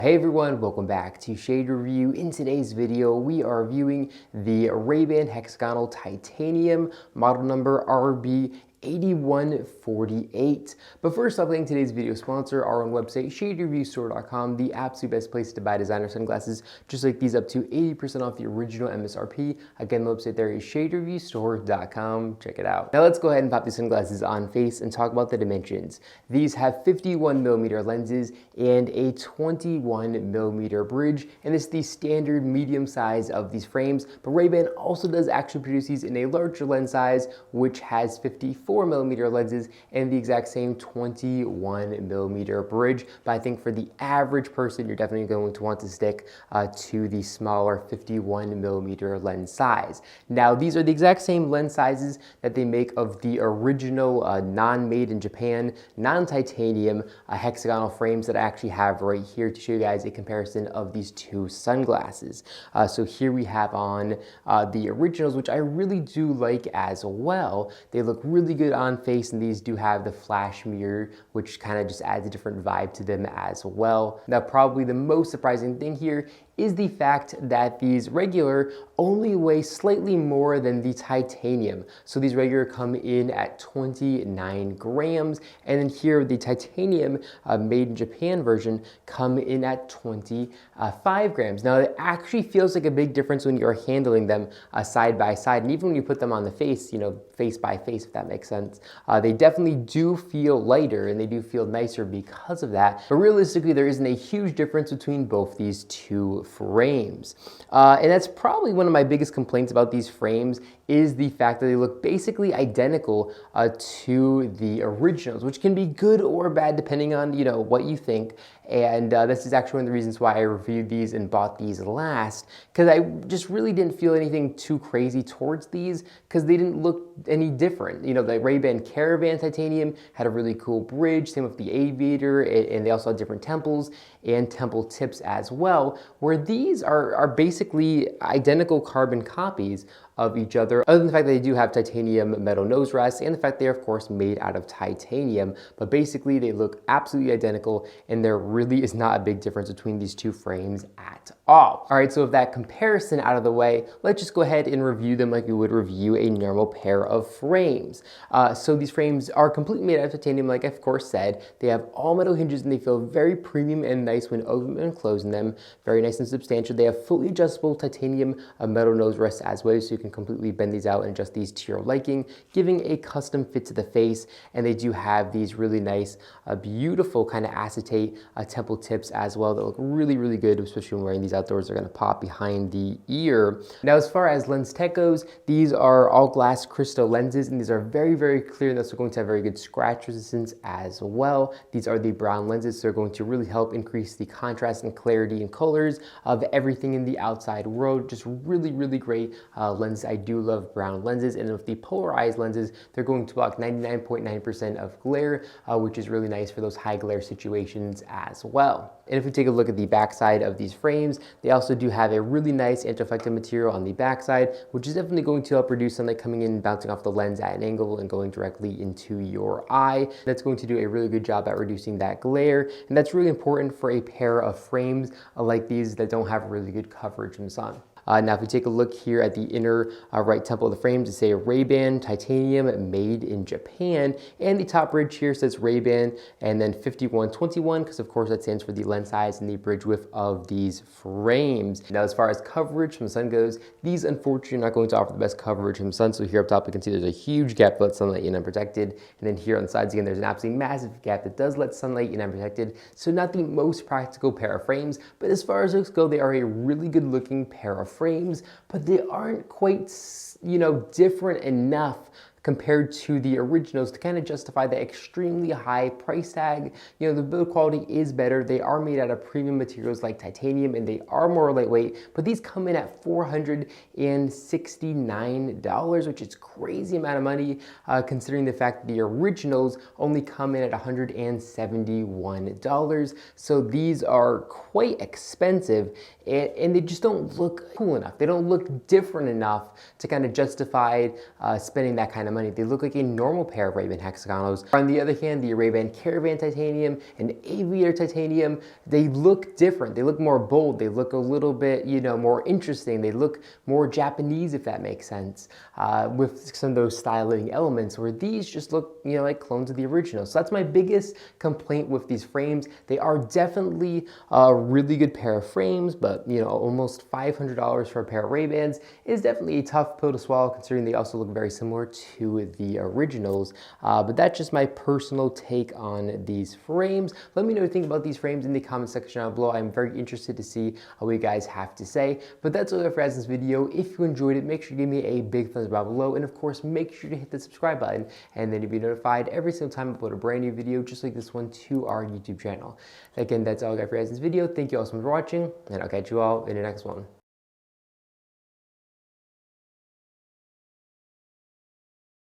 Hey everyone, welcome back to Shade Review. In today's video, we are reviewing the Ray-Ban Hexagonal Titanium model number RB8148. But first off, letting today's video sponsor our own website, shadereviewstore.com, the absolute best place to buy designer sunglasses, just like these, up to 80% off the original MSRP. Again, the website there is shadereviewstore.com. Check it out. Now let's go ahead and pop these sunglasses on face and talk about the dimensions. These have 51mm lenses and a 21mm bridge, and this is the standard medium size of these frames, but Ray-Ban also does actually produce these in a larger lens size, which has 54mm lenses and the exact same 21mm bridge. But I think for the average person, you're definitely going to want to stick to the smaller 51mm lens size. Now, these are the exact same lens sizes that they make of the original non-made in Japan, non-titanium hexagonal frames that I actually have right here to show you guys a comparison of these two sunglasses. So here we have on the originals, which I really do like as well. They look really good on face, and these do have the flash mirror, which kind of just adds a different vibe to them as well. Now, probably the most surprising thing here is the fact that these regular only weigh slightly more than the titanium. So these regular come in at 29 grams, and then here the titanium made in Japan version come in at 25 grams. Now it actually feels like a big difference when you're handling them side by side, and even when you put them on the face, you know, face by face, if that makes sense. They definitely do feel lighter and they do feel nicer because of that, but realistically there isn't a huge difference between both these two frames. And that's probably one of my biggest complaints about these frames, is the fact that they look basically identical to the originals, which can be good or bad depending on, you know, what you think. And this is actually one of the reasons why I reviewed these and bought these last, because I just really didn't feel anything too crazy towards these, because they didn't look any different. You know, the Ray-Ban Caravan Titanium had a really cool bridge, same with the Aviator, and they also had different temples and temple tips as well, where these are basically identical carbon copies of each other, other than the fact that they do have titanium metal nose rests and the fact they're of course made out of titanium, but basically they look absolutely identical, and there really is not a big difference between these two frames at all. All right, so with that comparison out of the way, let's just go ahead and review them like we would review a normal pair of frames. So these frames are completely made out of titanium, like I of course said. They have all metal hinges and they feel very premium and nice when opening and closing them. Very nice and substantial. They have fully adjustable titanium metal nose rests as well, so you can completely bend these out and adjust these to your liking, giving a custom fit to the face. And they do have these really nice, beautiful kind of acetate temple tips as well that look really, really good, especially when wearing these outdoors. They're going to pop behind the ear. Now, as far as lens tech goes, these are all glass crystal lenses, and these are very, very clear, and thus they're going to have very good scratch resistance as well. These are the brown lenses, so they're going to really help increase the contrast and clarity and colors of everything in the outside world. Just really, really great lenses. I do love brown lenses, and with the polarized lenses, they're going to block 99.9% of glare, which is really nice for those high glare situations as well. And if we take a look at the backside of these frames, they also do have a really nice anti-reflective material on the backside, which is definitely going to help reduce sunlight coming in and bouncing off the lens at an angle and going directly into your eye. That's going to do a really good job at reducing that glare, and that's really important for a pair of frames like these that don't have really good coverage from the sun. Now, if we take a look here at the inner right temple of the frames, it says Ray-Ban Titanium made in Japan, and the top bridge here says Ray-Ban and then 5121, because of course that stands for the lens size and the bridge width of these frames. Now, as far as coverage from the sun goes, these unfortunately are not going to offer the best coverage from the sun. So here up top we can see there's a huge gap that lets sunlight in unprotected, and then here on the sides again there's an absolutely massive gap that does let sunlight in unprotected. So not the most practical pair of frames, but as far as looks go, they are a really good looking pair of frames, but they aren't quite, you know, different enough compared to the originals to kind of justify the extremely high price tag. You know, the build quality is better. They are made out of premium materials like titanium, and they are more lightweight, but these come in at $469, which is crazy amount of money considering the fact that the originals only come in at $171. So these are quite expensive, and they just don't look cool enough. They don't look different enough to kind of justify spending that kind of of money. They look like a normal pair of Ray-Ban Hexagonals. On the other hand, the Ray-Ban Caravan Titanium and Aviator Titanium, they look different. They look more bold. They look a little bit, you know, more interesting. They look more Japanese, if that makes sense, with some of those styling elements, where these just look, you know, like clones of the original. So that's my biggest complaint with these frames. They are definitely a really good pair of frames, but, you know, almost $500 for a pair of Ray-Bans is definitely a tough pill to swallow, considering they also look very similar to the originals. But that's just my personal take on these frames. Let me know what you think about these frames in the comment section down below. I'm very interested to see what you guys have to say. But that's all I have for this video. If you enjoyed it, make sure you give me a big thumbs up down below, and of course make sure to hit the subscribe button, and then you'll be notified every single time I upload a brand new video just like this one to our YouTube channel. Again, that's all I got for this video. Thank you all so much for watching, and I'll catch you all in the next one.